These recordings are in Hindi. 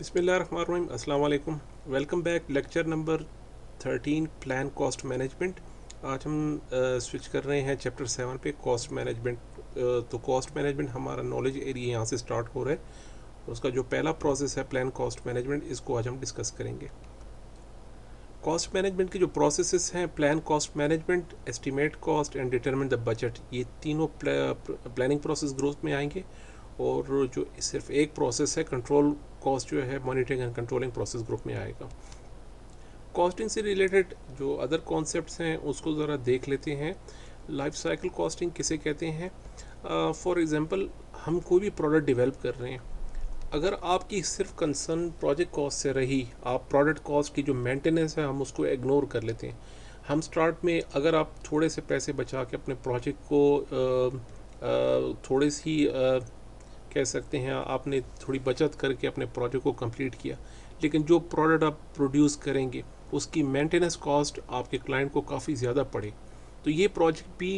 बिस्मिल्लाहिर्रहमानिर्रहीम, अस्सलाम वालेकुम। Welcome back. Lecture number 13, plan cost management. आज हम स्विच कर रहे हैं चैप्टर 7 पे, कॉस्ट मैनेजमेंट। तो कॉस्ट मैनेजमेंट हमारा नॉलेज एरिया यहाँ से स्टार्ट हो रहा है। उसका जो पहला प्रोसेस है प्लान कॉस्ट मैनेजमेंट, इसको आज हम डिस्कस करेंगे। कॉस्ट मैनेजमेंट के जो प्रोसेसेस हैं, plan cost management, estimate cost and determine the budget, ये तीनों प्लानिंग प्रोसेस ग्रोथ में आएंगे। और जो सिर्फ एक प्रोसेस है कंट्रोल कॉस्ट, जो है monitoring and controlling process group में आएगा। कॉस्टिंग से रिलेटेड जो अदर कॉन्सेप्ट्स हैं उसको ज़रा देख लेते हैं। लाइफ साइकिल कॉस्टिंग किसे कहते हैं? फॉर एग्जांपल, हम कोई भी प्रोडक्ट डेवलप कर रहे हैं। अगर आपकी सिर्फ कंसर्न प्रोजेक्ट कॉस्ट से रही, आप प्रोडक्ट कॉस्ट की जो मेंटेनेंस है हम उसको इग्नोर कर लेते हैं। हम स्टार्ट में अगर आप थोड़े से पैसे बचा के अपने प्रोजेक्ट को थोड़ी सी कह सकते हैं आपने थोड़ी बचत करके अपने प्रोजेक्ट को कंप्लीट किया, लेकिन जो प्रोडक्ट आप प्रोड्यूस करेंगे उसकी मेंटेनेंस कॉस्ट आपके क्लाइंट को काफ़ी ज़्यादा पड़े, तो ये प्रोजेक्ट भी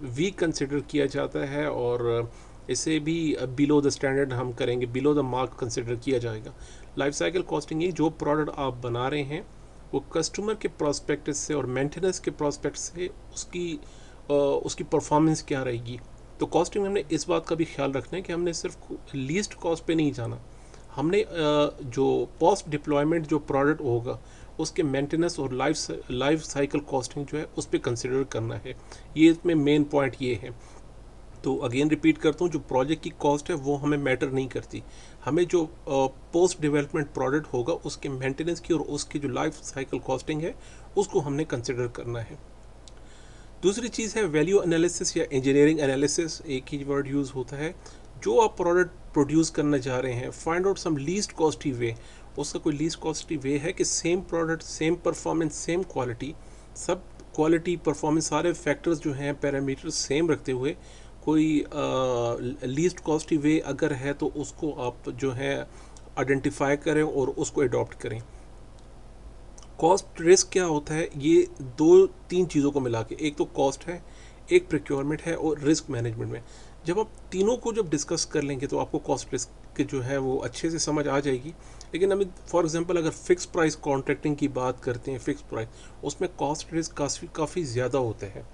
वीक कंसिडर किया जाता है और इसे भी बिलो द स्टैंडर्ड हम करेंगे, बिलो द मार्क कंसिडर किया जाएगा। लाइफ साइकिल कॉस्टिंग ये जो प्रोडक्ट आप बना रहे हैं वो कस्टमर के प्रोस्पेक्ट से और मेंटेनेंस के प्रोस्पेक्ट से उसकी परफॉर्मेंस क्या रहेगी। तो कॉस्टिंग में हमने इस बात का भी ख्याल रखना है कि हमने सिर्फ लीस्ट कॉस्ट पे नहीं जाना, हमने जो पोस्ट डिप्लॉयमेंट जो प्रोडक्ट होगा उसके मेंटेनेंस और लाइफ साइकिल कॉस्टिंग जो है उस पर कंसिडर करना है। ये इसमें मेन पॉइंट ये है। तो अगेन रिपीट करता हूँ, जो प्रोजेक्ट की कॉस्ट है वो हमें मैटर नहीं करती, हमें जो पोस्ट डेवलपमेंट प्रोडक्ट होगा उसके मेंटेनेंस की और उसकी जो लाइफ साइकिल कॉस्टिंग है उसको हमने कंसिडर करना है। दूसरी चीज़ है वैल्यू एनालिसिस या इंजीनियरिंग एनालिसिस, एक ही वर्ड यूज़ होता है। जो आप प्रोडक्ट प्रोड्यूस करना चाह रहे हैं, find out some least costly way. उसका कोई लीस्ट कॉस्टली वे है कि same product, same performance, same quality, सब क्वालिटी परफॉर्मेंस सारे फैक्टर्स जो हैं पैरामीटर्स सेम रखते हुए कोई लीस्ट कॉस्टली वे अगर है तो उसको आप जो है आइडेंटिफाई करें और उसको अडॉप्ट करें। कॉस्ट रिस्क क्या होता है? ये दो तीन चीज़ों को मिला के, एक तो कॉस्ट है, एक प्रोक्योरमेंट है और रिस्क मैनेजमेंट में। जब आप तीनों को जब डिस्कस कर लेंगे तो आपको कॉस्ट रिस्क जो है वो अच्छे से समझ आ जाएगी। लेकिन अभी फॉर एग्जांपल अगर फिक्स प्राइस कॉन्ट्रैक्टिंग की बात करते हैं, फिक्स प्राइस, उसमें कॉस्ट रिस्क काफ़ी ज़्यादा होता है।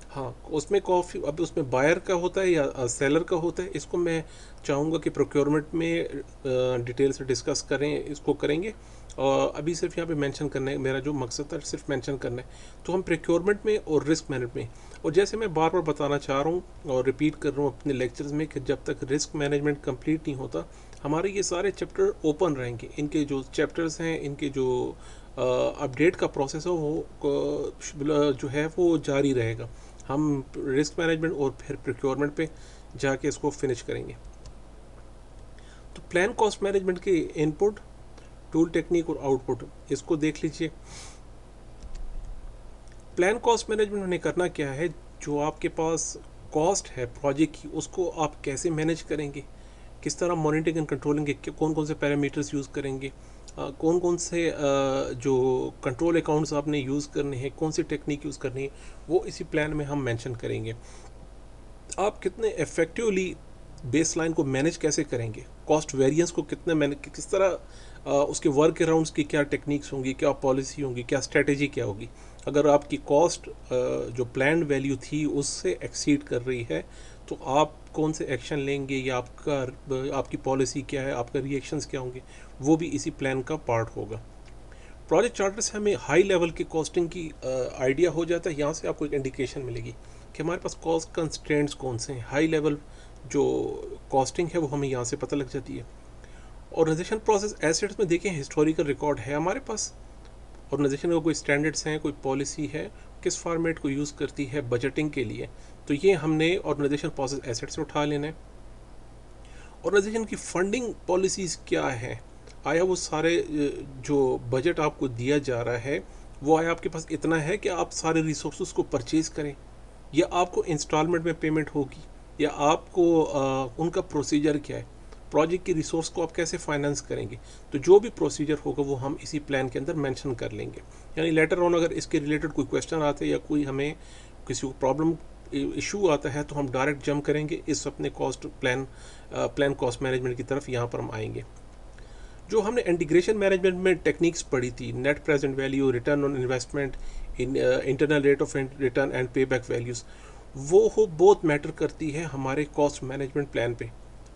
हाँ, उसमें कॉफ़ी अब उसमें बायर का होता है या सेलर का होता है, इसको मैं चाहूँगा कि प्रोक्योरमेंट में डिटेल से डिस्कस करें, इसको करेंगे। और अभी सिर्फ यहाँ पे मेंशन करना है, मेरा जो मकसद था सिर्फ मेंशन करना है। तो हम प्रोक्योरमेंट में और रिस्क मैनेजमेंट में, और जैसे मैं बार बार बताना चाह रहा हूँ और रिपीट कर रहा हूँ अपने लेक्चर्स में कि जब तक रिस्क मैनेजमेंट कंप्लीट नहीं होता हमारे ये सारे चैप्टर ओपन रहेंगे। इनके जो चैप्टर्स हैं, इनके जो अपडेट का प्रोसेस है वो जो है वो जारी रहेगा। हम रिस्क मैनेजमेंट और फिर प्रोक्योरमेंट पे जाके इसको फिनिश करेंगे। तो प्लान कॉस्ट मैनेजमेंट के इनपुट, टूल, टेक्निक और आउटपुट, इसको देख लीजिए। प्लान कॉस्ट मैनेजमेंट में करना क्या है, जो आपके पास कॉस्ट है प्रोजेक्ट की उसको आप कैसे मैनेज करेंगे, किस तरह मॉनिटरिंग एंड कंट्रोलिंग के कौन कौन से पैरामीटर्स यूज़ करेंगे, कौन कौन से जो कंट्रोल अकाउंट्स आपने यूज़ करने हैं, कौन सी टेक्निक यूज़ करनी है, वो इसी प्लान में हम मेंशन करेंगे। आप कितने इफ़ेक्टिवली बेस लाइन को मैनेज कैसे करेंगे, कॉस्ट वेरिएंस को कितने मैनेज, किस तरह उसके वर्क अराउंड्स की क्या टेक्निक्स होंगी, क्या पॉलिसी होंगी, क्या स्ट्रेटेजी क्या होगी। अगर आपकी कॉस्ट जो प्लान वैल्यू थी उससे एक्सीड कर रही है तो आप कौन से एक्शन लेंगे या आपकी पॉलिसी क्या है, आपका रिएक्शंस क्या होंगे, वो भी इसी प्लान का पार्ट होगा। प्रोजेक्ट चार्टर से हमें हाई लेवल की कॉस्टिंग की आइडिया हो जाता है। यहाँ से आपको एक इंडिकेशन मिलेगी कि हमारे पास कॉस्ट कंस्ट्रेंट्स कौन से हैं। हाई लेवल जो कॉस्टिंग है वो हमें यहाँ से पता लग जाती है। ऑर्गेनाइजेशन प्रोसेस एसेट्स में देखें, हिस्टोरिकल रिकॉर्ड है हमारे पास, ऑर्गेनाइजेशन का कोई स्टैंडर्ड्स हैं, कोई पॉलिसी है, किस फॉर्मेट को यूज़ करती है बजटिंग के लिए, तो ये हमने ऑर्गेनाइजेशन प्रोसेस एसेट से उठा लेना है। ऑर्गेनाइजेशन की फंडिंग पॉलिसीज़ क्या है, आया वो सारे जो बजट आपको दिया जा रहा है वो आया आपके पास इतना है कि आप सारे रिसोर्स को परचेज करें, या आपको इंस्टॉलमेंट में पेमेंट होगी, या आपको उनका प्रोसीजर क्या है, प्रोजेक्ट की रिसोर्स को आप कैसे फाइनेंस करेंगे। तो जो भी प्रोसीजर होगा वो हम इसी प्लान के अंदर मेंशन कर लेंगे। यानी लेटर ऑन अगर इसके रिलेटेड कोई क्वेश्चन आते हैं या कोई हमें किसी को प्रॉब्लम इशू आता है तो हम डायरेक्ट जंप करेंगे इस अपने कॉस्ट प्लान कॉस्ट मैनेजमेंट की तरफ, यहाँ पर हम आएंगे। जो हमने इंटीग्रेशन मैनेजमेंट में टेक्निक्स पढ़ी थी, net present value, return on investment, internal rate of return and पे बैक वैल्यूज़, वो हो बहुत मैटर करती है हमारे कॉस्ट मैनेजमेंट प्लान पे।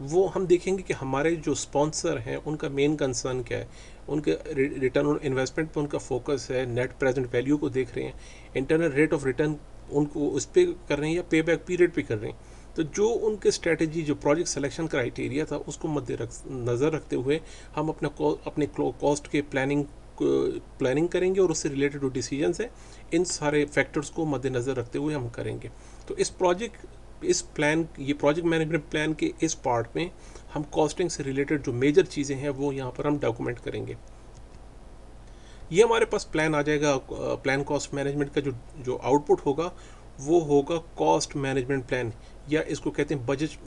वो हम देखेंगे कि हमारे जो स्पॉन्सर हैं उनका मेन कंसर्न क्या है, उनके रिटर्न ऑन इन्वेस्टमेंट पे उनका फोकस है, नेट प्रेजेंट वैल्यू को देख रहे हैं, इंटरनल रेट ऑफ रिटर्न उनको उस पर कर रहे हैं या पे बैक पीरियड पे कर रहे हैं। तो जो उनके स्ट्रेटजी, जो प्रोजेक्ट सिलेक्शन क्राइटेरिया था, उसको नज़र रखते हुए हम अपने कॉस्ट के प्लानिंग करेंगे और उससे रिलेटेड जो डिसीजन है इन सारे फैक्टर्स को मद्देनज़र रखते हुए हम करेंगे। तो ये प्रोजेक्ट मैनेजमेंट प्लान के इस पार्ट में हम कॉस्टिंग से रिलेटेड जो मेजर चीज़ें हैं वो यहाँ पर हम डॉक्यूमेंट करेंगे। ये हमारे पास प्लान आ जाएगा। प्लान कॉस्ट मैनेजमेंट का जो आउटपुट होगा वो होगा कॉस्ट मैनेजमेंट प्लान, या इसको कहते हैं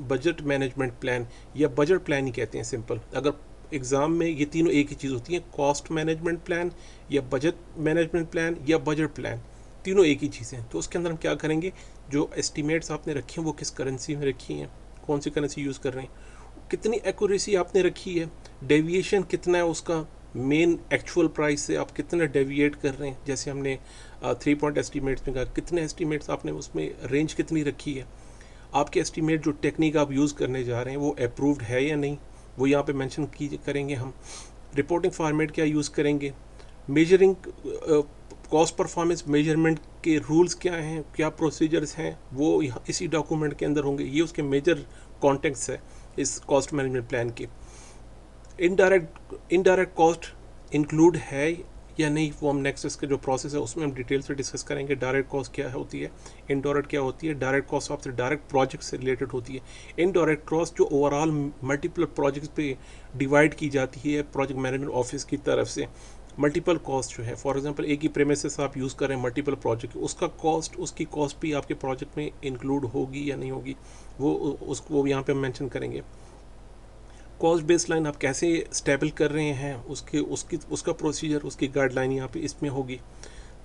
बजट मैनेजमेंट प्लान, या बजट प्लान ही कहते हैं सिंपल। अगर एग्ज़ाम में ये तीनों एक ही चीज़ होती है, कॉस्ट मैनेजमेंट प्लान या बजट मैनेजमेंट प्लान या बजट प्लान, तीनों एक ही चीज़ें हैं। तो उसके अंदर हम क्या करेंगे, जो एस्टिमेट्स आपने रखी हैं वो किस करेंसी में रखी हैं, कौन सी करेंसी यूज़ कर रहे हैं, कितनी एक्यूरेसी आपने रखी है, डेविएशन कितना है उसका मेन एक्चुअल प्राइस से, आप कितना डेविएट कर रहे हैं। जैसे हमने 3 पॉइंट एस्टिमेट्स में कहा, कितने एस्टिमेट्स आपने उसमें रेंज कितनी रखी है, आपके एस्टिमेट जो टेक्निक आप यूज़ करने जा रहे हैं वो अप्रूव्ड है या नहीं, वो यहाँ पे मेंशन करेंगे हम। रिपोर्टिंग फॉर्मेट क्या यूज़ करेंगे, मेजरिंग कॉस्ट परफॉर्मेंस मेजरमेंट के रूल्स क्या हैं, क्या प्रोसीजर्स हैं, वो यहाँ इसी डॉक्यूमेंट के अंदर होंगे। ये उसके मेजर कॉन्टेक्ट्स है इस कॉस्ट मैनेजमेंट प्लान के। इनडायरेक्ट कॉस्ट इंक्लूड है या नहीं, वो हम नेक्स्ट इसके जो प्रोसेस है उसमें हम डिटेल से डिस्कस करेंगे। डायरेक्ट कॉस्ट क्या होती है, इनडायरेक्ट क्या होती है। डायरेक्ट कॉस्ट आपसे डायरेक्ट प्रोजेक्ट से रिलेटेड होती है। इनडायरेक्ट कॉस्ट जो ओवरऑल मल्टीपल प्रोजेक्ट्स पे डिवाइड की जाती है प्रोजेक्ट मैनेजमेंट ऑफिस की तरफ से। मल्टीपल कॉस्ट जो है, फॉर एग्जांपल एक ही प्रेमिसेस आप यूज़ कर रहे हैं मल्टीपल प्रोजेक्ट, उसकी कॉस्ट भी आपके प्रोजेक्ट में इंक्लूड होगी या नहीं होगी, वो यहाँ पे हम मेंशन करेंगे। कॉस्ट बेसलाइन आप कैसे स्टेबल कर रहे हैं, उसका प्रोसीजर, उसकी गाइडलाइन यहाँ पे इसमें होगी।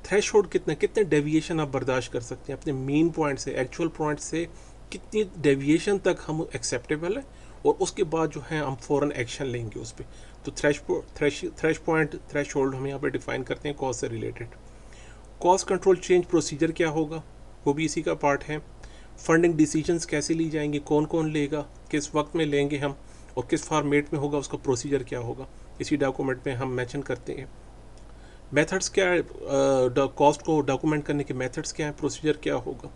थ्रेशहोल्ड कितने डेविएशन आप बर्दाश्त कर सकते हैं अपने मेन पॉइंट से, एक्चुअल पॉइंट से कितनी डेविएशन तक हम एक्सेप्टेबल है, और उसके बाद जो है हम फ़ौरन एक्शन लेंगे उस पर। तो थ्रेशहोल्ड हम यहाँ पे डिफाइन करते हैं कॉस्ट से related. Cost control change procedure क्या होगा, वो भी इसी का पार्ट है। फंडिंग डिसीजंस कैसे ली जाएंगी, कौन कौन लेगा, किस वक्त में लेंगे हम, और किस फॉर्मेट में होगा, उसका प्रोसीजर क्या होगा, इसी डॉक्यूमेंट में हम मेंशन करते हैं। मेथड्स क्या है, कॉस्ट को डॉक्यूमेंट करने के मेथड्स क्या हैं, प्रोसीजर क्या होगा।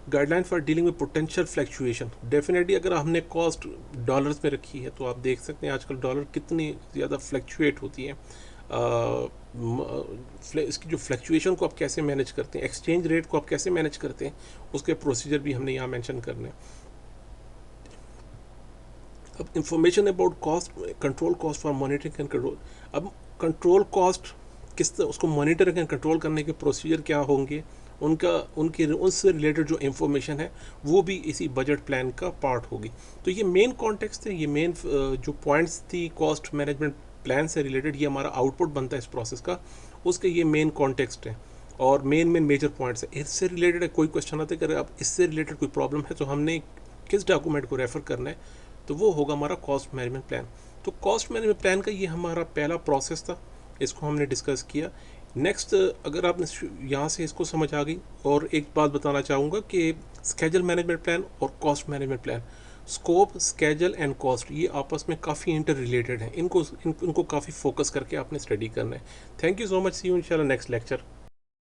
Guideline for dealing with potential fluctuation. Definitely अगर हमने कॉस्ट डॉलर्स में रखी है तो आप देख सकते हैं आजकल डॉलर कितनी ज़्यादा फ्लैक्चुएट होती है। इसकी जो फ्लैक्चुएशन को आप कैसे मैनेज करते हैं, एक्सचेंज रेट को आप कैसे मैनेज करते हैं, उसके प्रोसीजर भी हमने यहाँ मेंशन करने हैं। अब information about cost control, cost for monitoring and control. अब कंट्रोल कॉस्ट उसको मॉनिटर एंड कंट्रोल करने के प्रोसीजर क्या होंगे, उनसे रिलेटेड जो इंफॉर्मेशन है वो भी इसी बजट प्लान का पार्ट होगी। तो ये मेन कॉन्टेक्स्ट है, ये मेन जो पॉइंट्स थी कॉस्ट मैनेजमेंट प्लान से रिलेटेड, ये हमारा आउटपुट बनता है इस प्रोसेस का, उसके ये मेन कॉन्टेक्स्ट है और मेन मेजर पॉइंट्स है। इससे रिलेटेड कोई क्वेश्चन आता है कि अगर आप इससे रिलेटेड कोई प्रॉब्लम है तो हमने किस डॉक्यूमेंट को रेफ़र करना है, तो वो होगा हमारा कॉस्ट मैनेजमेंट प्लान। तो कॉस्ट मैनेजमेंट प्लान का ये हमारा पहला प्रोसेस था, इसको हमने डिस्कस किया। नेक्स्ट, अगर आपने यहाँ से इसको समझ आ गई, और एक बात बताना चाहूँगा कि स्केजल मैनेजमेंट प्लान और cost management plan, scope, schedule and cost, ये आपस में काफ़ी इंटर रिलेटेड हैं। इनको काफ़ी फोकस करके आपने स्टडी करना है। Thank you so much, see you इंशाल्लाह नेक्स्ट लेक्चर।